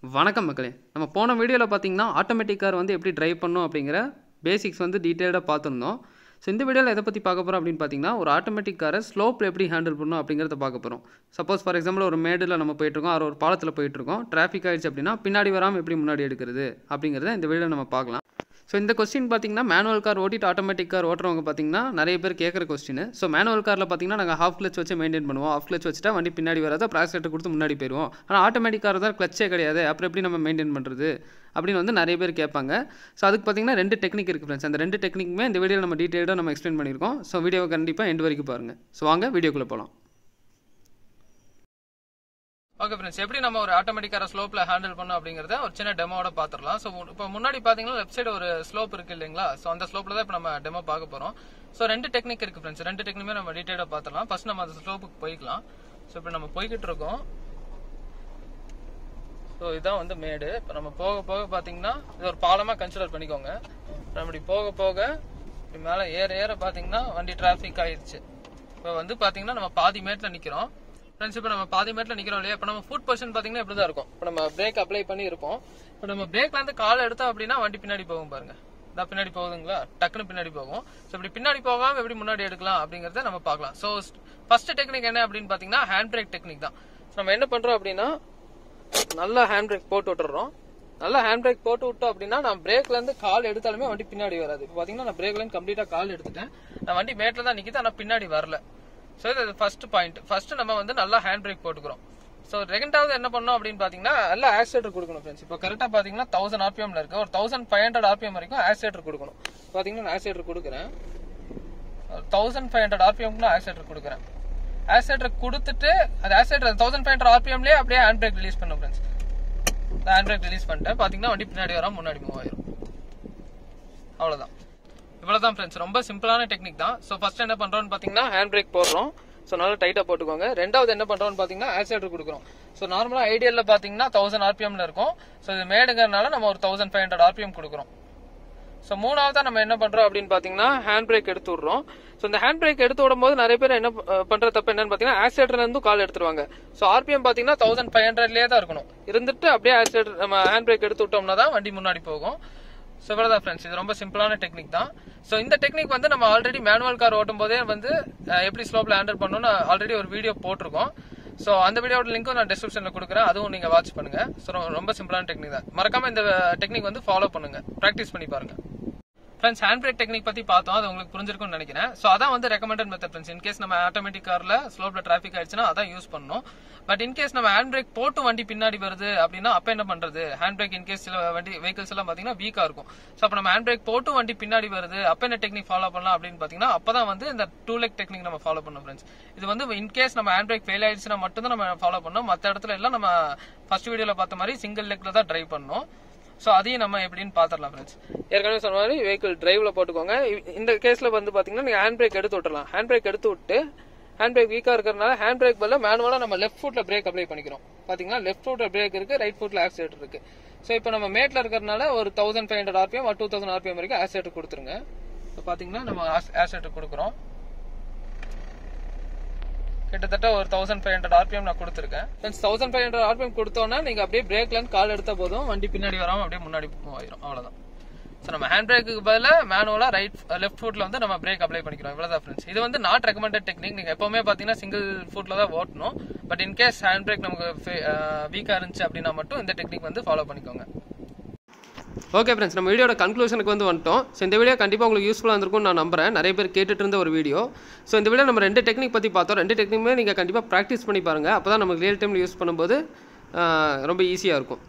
வணக்கம் மக்களே. நம்ம போன வீடியோவில் பார்த்தீங்கன்னா ஆட்டோமேட்டிக் கார் வந்து எப்படி டிரைவ் பண்ணும் அப்படிங்கிற பேசிக்ஸ் வந்து டீட்டெயிலாக பார்த்துருந்தோம். ஸோ இந்த வீடியோவில் எதை பற்றி பார்க்க போகிறோம் அப்படின்னு பார்த்தீங்கன்னா, ஒரு ஆட்டோமேட்டிக் காரை ஸ்லோப்பில் எப்படி ஹேண்டில் பண்ணணும் அப்படிங்கிறத பார்க்க போகிறோம். சப்போஸ் ஃபார் எக்ஸாம்பிள் ஒரு மேடில் நம்ம போயிட்டுருக்கோம், ஒரு பாலத்தில் போயிட்டுருக்கோம், டிராஃபிக் ஆகிடுச்சு அப்படின்னா பின்னாடி வராமல் எப்படி முன்னாடி எடுக்கிறது அப்படிங்கிறத இந்த வீடியோவில் நம்ம பார்க்கலாம். ஸோ இந்த கொஸ்டின் பார்த்தீங்கன்னா மேனுவல் கார் ஓட்டிட்டு ஆட்டோமேட்டிக் கார் ஓட்டுறவங்க பார்த்தீங்கன்னா நிறைய பேர் கேட்குற கொஸ்டின். ஸோ மேனுவல் காரில் பார்த்தீங்கன்னா நாங்கள் ஹாஃப் கிளச் வச்சு மெயின்டைன் பண்ணுவோம். ஹாஃப் கிளச் வச்சுட்டா வண்டி பின்னாடி வராது, அப்புறம் ஆக்சிலேட்டர் கொடுத்து முன்னாடி போயிடுவோம். ஆனால் ஆட்டோமேட்டிக் கார் தான் கிளச்சே கிடையாது, அப்புறம் எப்படி நம்ம மெயின்டைன் பண்ணுறது அப்படின்னு வந்து நிறைய பேர் கேட்பாங்க. ஸோ அதுக்கு பார்த்தீங்கன்னா 2 டெக்னிக் இருக்குது ஃப்ரெண்ட்ஸ். அந்த 2 டெக்னிக்குமே இந்த வீடியோவில் நம்ம டீட்டெயிலாக நம்ம எக்ஸ்பிளைன் பண்ணியிருக்கோம். ஸோ வீடியோவை கண்டிப்பாக எண்ட் வரைக்கும் பாருங்கள். ஸோ வாங்க வீடியோக்குள்ளே போகலாம். ஓகே ஃப்ரெண்ட்ஸ், எப்படி நம்ம ஒரு ஆட்டோமேட்டிக் காரை ஸ்லோப்பில் ஹேண்டில் பண்ணோம் அப்படிங்கிறத ஒரு சின்ன டெமோட பார்த்துடலாம். ஸோ இப்போ முன்னாடி பார்த்தீங்கன்னா லெஃப்ட் சைடு ஒரு ஸ்லோப் இருக்கு இல்லைங்களா? ஸோ அந்த ஸ்லோப்பில் தான் இப்போ நம்ம டெமோ பார்க்க போகிறோம். ஸோ 2 டெக்னிக் இருக்குது ஃப்ரெண்ட்ஸ். 2 டெக்னிக்குமே நம்ம டீட்டெயிலாக பார்த்துடலாம். ஃபர்ஸ்ட் நம்ம அந்த ஸ்லோப்புக்கு போய்க்கலாம். ஸோ இப்போ நம்ம போய்கிட்டு இருக்கோம். ஸோ இதான் வந்து மேடு. இப்போ நம்ம போக போக பார்த்தீங்கன்னா இது ஒரு பாலமாக கன்சிடர் பண்ணிக்கோங்க. நம்ம இப்படி போக போக இப்படி மேலே ஏற ஏற பார்த்தீங்கன்னா வண்டி டிராஃபிக் ஆயிடுச்சு. இப்போ வந்து பார்த்தீங்கன்னா நம்ம பாதி மேட்டில் நிற்கிறோம் ஃப்ரெண்ட்ஸ். இப்போ நம்ம பாதி மேட்டில் நிற்கிறோம் இல்லையா? இப்போ நம்ம ஃபுட் பொசிஷன் பார்த்தீங்கன்னா இப்படி தான் இருக்கும். இப்போ நம்ம பிரேக் அப்ளை பண்ணி இருப்போம். இப்போ நம்ம பிரேக்லேருந்து கால் எடுத்தோம் அப்படின்னா வண்டி பின்னாடி போகும் பாருங்க. இதான் பின்னாடி போகுதுங்களா? டக்குன்னு பின்னாடி போகும். ஸோ இப்படி பின்னாடி போகாமல் எப்படி முன்னாடி எடுக்கலாம் அப்படிங்கிறத நம்ம பார்க்கலாம். ஸோ ஃபர்ஸ்ட் டெக்னிக் என்ன அப்படின்னு பார்த்தீங்கன்னா ஹேண்ட் பிரேக் டெக்னிக் தான். நம்ம என்ன பண்ணுறோம் அப்படின்னா நல்லா ஹேண்ட் பிரேக் போட்டு விட்டுறோம். நல்லா ஹேண்ட் பிரேக் போட்டு விட்டோம் அப்படின்னா நான் பிரேக்லேருந்து கால் எடுத்தாலுமே வண்டி பின்னாடி வராது. இப்போ பார்த்தீங்கன்னா நான் பிரேக்லேருந்து கம்ப்ளீட்டாக கால் எடுத்துட்டேன். நான் வண்டி மேட்டில் தான் நிற்கிது, ஆனால் பின்னாடி வரல. ஸோ இது ஃபர்ஸ்ட் பாயிண்ட். ஃபர்ஸ்ட் நம்ம வந்து நல்லா ஹேண்ட் பிரேக் போட்டுக்கிறோம். ஸோ ரெண்டாவது என்ன பண்ணோம் அப்படின்னு பார்த்தீங்கன்னா நல்லா ஆக்சிலேட்டர் கொடுக்கணும் ஃப்ரெண்ட்ஸ். இப்போ கரெக்டாக பார்த்தீங்கன்னா 1000 RPMல இருக்கு. ஒரு 1500 RPM வரைக்கும் ஆக்சிலேட்டர் கொடுக்கணும். பார்த்தீங்கன்னா நான் ஆக்சிலேட்டர் கொடுக்குறேன். 1500 RPMக்கு நான் ஆக்சிலேட்டர் கொடுக்குறேன். ஆக்சிலேட்டர் கொடுத்துட்டு அது ஆக்சிலேட்டர் 1500 RPMலேயே அப்படியே ஹேண்ட் பிரேக் ரிலீஸ் பண்ணும் ஃப்ரெண்ட்ஸ். ஹேண்ட் பிரேக் ரிலீஸ் பண்ணிட்டேன். பார்த்தீங்கன்னா வண்டி பின்னாடி வராமல் முன்னாடி மூவ் ஆயிரும். அவ்வளோதான். இவ்வளவுதான் ஃப்ரெண்ட்ஸ். ரொம்ப சிம்பிளான டெக்னிக் தான். ஸோ ஃபர்ஸ்ட் என்ன பண்றோம்னு பாத்தீங்கன்னா ஹேண்ட் பிரேக் போடுறோம். ஸோ நல்லா டைட்டா போட்டுக்கோங்க. ரெண்டாவது என்ன பண்றோம்னு பாத்தீங்கன்னா ஆக்சிலேட்டர் கொடுக்குறோம். ஸோ நார்மலா ஐடியல்ல பாத்தீங்கன்னா 1000 RPMல இருக்கும். ஸோ இது மேடுங்கிறதுனால நம்ம ஒரு 1500 RPM கொடுக்குறோம். ஸோ மூணாவதா நம்ம என்ன பண்றோம் அப்படின்னு பாத்தீங்கன்னா ஹேண்ட் பிரேக் எடுத்து விடுறோம். ஸோ இந்த ஹேண்ட் பிரேக் எடுத்து விடும் போது நிறைய பேர் என்ன பண்ற தப்பு என்னன்னு பாத்தீங்கன்னா ஆக்சிலேட்டர்ல இருந்து கால் எடுத்துருவாங்க. ஸோ RPM பாத்தீங்கன்னா 1500லயே தான் இருக்கணும். இருந்துட்டு அப்படியே ஆக்சிலேட்டர் நம்ம ஹேண்ட் பிரேக் எடுத்து விட்டோம்னா தான் வண்டி முன்னாடி போகும். ஸோ இவ்வளோதான் ஃப்ரெண்ட்ஸ். இது ரொம்ப சிம்பிளான டெக்னிக் தான். ஸோ இந்த டெக்னிக் வந்து நம்ம ஆல்ரெடி மேனுவல் கார் ஓட்டும் போதே வந்து எப்படி ஸ்லோப்பில் ஹேண்டில் பண்ணணும்னு ஆல்ரெடி ஒரு வீடியோ போட்டிருக்கோம். ஸோ அந்த வீடியோட லிங்க்கும் நான் டிஸ்கிரிப்ஷனில் கொடுக்குறேன், அதுவும் நீங்கள் வாட்ச் பண்ணுங்க. ஸோ ரொம்ப சிம்பிளான டெக்னிக் தான். மறக்காம இந்த டெக்னிக் வந்து ஃபாலோ பண்ணுங்க, ப்ராக்டிஸ் பண்ணி பாருங்க ஃப்ரெண்ட்ஸ். ஹேண்ட் பிரேக் டெக்னிக் பத்தி பார்த்தோம், அது உங்களுக்கு புரிஞ்சிருக்கும்னு நினைக்கிறேன். ஸோ அதான் வந்து ரெக்கமெண்டட் மெத்தட் ஃப்ரெண்ட்ஸ். இன்கேஸ் நம்ம ஆட்டோமேட்டிக் கார்ல ஸ்லோப்ல டிராஃபிக் ஆயிடுச்சுன்னா அதான் யூஸ் பண்ணணும். பட் இன்கேஸ் நம்ம ஹேண்ட் பிரேக் போட்டு வண்டி பின்னாடி வருது அப்படின்னா அப்ப என்ன பண்றது? ஹேண்ட் பிரேக் இன்கேஸ் சில வண்டி வெஹிக்கிள்ஸ் எல்லாம் பாத்தீங்கன்னா வீக்கா இருக்கும். ஸோ அப்ப நம்ம ஹேண்ட் பிரேக் போட்டு வண்டி பின்னாடி வருது, அப்ப என்ன டெக்னிக் ஃபாலோ பண்ணலாம் அப்படின்னு பாத்தீங்கன்னா அப்பதான் வந்து இந்த 2 leg டெக்னிக் நம்ம ஃபாலோ பண்ணணும் ஃப்ரெண்ட்ஸ். இது வந்து இன்கேஸ் நம்ம ஹேண்ட் பிரேக் ஃபெயில் ஆயிடுச்சுன்னா மட்டும் தான் நம்ம ஃபாலோ பண்ணணும். மற்ற இடத்துல எல்லாம் நம்ம ஃபர்ஸ்ட் வீடியோல பார்த்த மாதிரி சிங்கிள் லெக்ல தான் டிரைவ் பண்ணணும். ஸோ அதையும் நம்ம எப்படின்னு பாத்திரலாம் ஃப்ரெண்ட்ஸ். ஏற்கனவே சொன்ன மாதிரி வெஹிக்கிள் டிரைவ்ல போட்டுக்கோங்க. இந்த கேஸ்ல வந்து பாத்தீங்கன்னா நீங்க ஹேண்ட் பிரேக் எடுத்து விட்டுறலாம். ஹேண்ட் பிரேக் எடுத்து விட்டு ஹேண்ட் பிரேக் வீக்கா இருக்கிறதுனால ஹேண்ட் பிரேக் பதிலா மேனுவலா நம்ம லெஃப்ட் ஃபுட்ல பிரேக் அப்ளை பண்ணிக்கிறோம். பாத்தீங்கன்னா லெஃப்ட் ஃபுட்ல பிரேக் இருக்கு, ரைட் ஃபுட்ல ஆக்சிலேட்டர் இருக்கு. ஸோ இப்போ நம்ம மேட்ல இருக்கிறதுனால ஒரு 1500 RPM 2000 RPM வரைக்கும் ஆக்சிலேட்டர் கொடுத்துருங்க. இப்போ பாத்தீங்கன்னா நம்ம ஆக்சிலேட்டர் கொடுக்குறோம். கிட்டத்தட்ட ஒரு 1500 RPM நான் கொடுத்துருக்கேன். 1500 RPM கொடுத்தோன்னா நீங்க அப்படியே பிரேக்ல இருந்து கால் எடுத்த போதும் வண்டி பின்னாடி வராம அப்படியே முன்னாடி ஆயிரும். அவ்வளவுதான். ஸோ நம்ம ஹேண்ட் பிரேக்கு பதிலா மேனுவலா லெஃப்ட் ஃபுட்ல வந்து நம்ம பிரேக் அப்ளை பண்ணிக்கிறோம். இவ்வளவுதான் ஃப்ரெண்ட்ஸ். இது வந்து நாட் ரெக்கமெண்டட் டெக்னிக். நீங்க எப்பவுமே பாத்தீங்கன்னா சிங்கிள் ஃபுட்ல தான் ஓட்டணும். பட் இன்கேஸ் ஹேண்ட் பிரேக் நமக்கு வீக்கா இருந்துச்சு அப்படின்னா மட்டும் இந்த டெக்னிக் வந்து ஃபாலோ பண்ணிக்கோங்க. ஓகே ஃப்ரெண்ட்ஸ், நம்ம வீடியோட கன்க்ளூஷனுக்கு வந்து வந்துட்டோம். ஸோ இந்த வீடியோ கண்டிப்பாக உங்களுக்கு யூஸ்ஃபுல்லாக இருந்திருக்கும்னு நான் நம்புறேன். நிறைய பேர் கேட்டுட்டு இருந்த ஒரு வீடியோ. ஸோ இந்த வீடியோ நம்ம 2 டெக்னிக் பற்றி பார்த்தோம். 2 டெக்னிக்குமே நீங்கள் கண்டிப்பாக ப்ராக்டிஸ் பண்ணி பாருங்கள். அப்போ தான் நமக்கு ரியல் டைமில் யூஸ் பண்ணும்போது ரொம்ப ஈஸியாக இருக்கும்.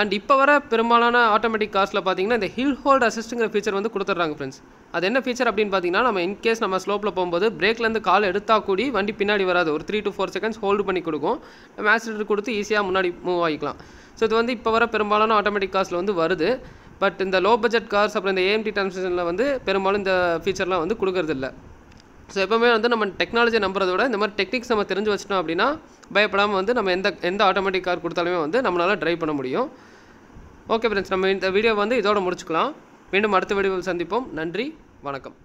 அண்ட் இப்போ வர பெரும்பாலான ஆட்டோமேட்டிக் கார்ஸில் பார்த்தீங்கன்னா இந்த ஹில் ஹோல்ட் அசிஸ்ட்டுங்கிற ஃபீச்சர் வந்து கொடுத்துட்றாங்க ஃப்ரெண்ட்ஸ். அது என்ன ஃபீச்சர் அப்படின்னு பார்த்தீங்கன்னா நம்ம இன்கேஸ் நம்ம ஸ்லோப்பில் போகும்போது பிரேக்லேருந்து கால் எடுத்தால் கூடி வண்டி பின்னாடி வராது. ஒரு 3 to 4 seconds ஹோல்டு பண்ணி கொடுக்கும். நம்ம ஆக்சிலேட்டர் கொடுத்து ஈஸியாக முன்னாடி மூவ் ஆகிக்கலாம். ஸோ இது வந்து இப்போ வர பெரும்பாலான ஆட்டோமேட்டிக் கார்ஸில் வந்து வருது. பட் இந்த லோ பட்ஜெட் கார்ஸ் அப்புறம் இந்த AMT டிரான்ஸ்மிஷனில் வந்து பெரும்பாலும் இந்த ஃபீச்சர்லாம் வந்து கொடுக்கறதில்ல. ஸோ எப்போவுமே வந்து நம்ம டெக்னாலஜி நம்புறத விட இந்த மாதிரி டெக்னிக்ஸ் நம்ம தெரிஞ்சு வச்சிட்டோம் அப்படின்னா பயப்படாமல் வந்து நம்ம எந்த ஆட்டோமேட்டிக் கார் கொடுத்தாலுமே வந்து நம்மளால் ட்ரைவ் பண்ண முடியும். ஓகே ஃப்ரெண்ட்ஸ், நம்ம இந்த வீடியோ வந்து இதோட முடிச்சுக்கலாம். மீண்டும் அடுத்த வீடியோவில் சந்திப்போம். நன்றி, வணக்கம்.